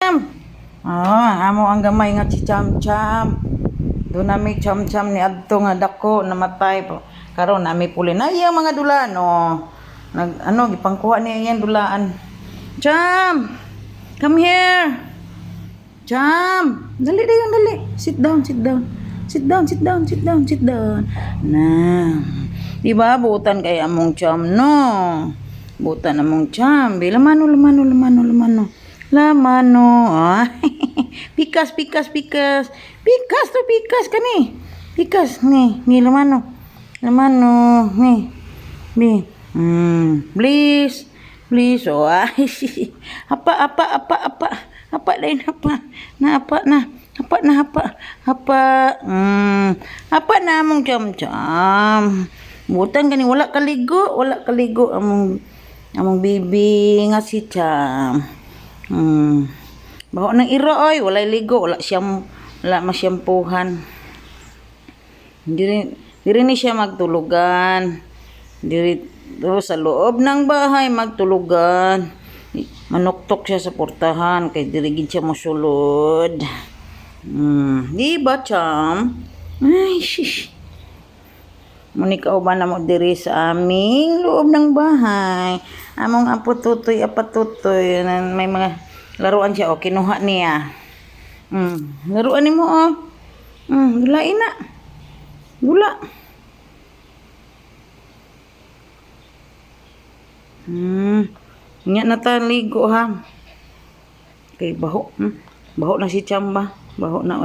Cham. Amo ang gamay nga si Cham Cham. Do nami Cham Cham ni adto nga dako namatay po. Karon nami puli na iya mga dulaan Nag gipangkuha niya yan dulaan. Cham. Come here. Cham. Dali dayon dali. Sit down, sit down. Sit down, sit down, sit down, sit down. Nah. Di ba buutan kay among Cham no? Buutan among Cham. Lamano. Pikas to pikas kani. Pikas ni lamano. Ni. Please. Apa lain apa. Apa na among Cham. Butan kani wala kaligo among bibi nga si Cham. Baho nang iro oy, wala ligo, wala masyampuhan. Diri ni siya magtulugan. Diri sa loob ng bahay magtulugan. Manuktok siya sa portahan kay diri gid siya mosulod. Di ba Cham? Ay, shish. Munika uban na mo diri sa aming loob ng bahay. Among apatutoy, may mga laruan siya kinuha niya. Laruan ni mo gulain na. Gula. Nya na ta ligo ha. Kay baho. Baho na si Cham ba? Baho na.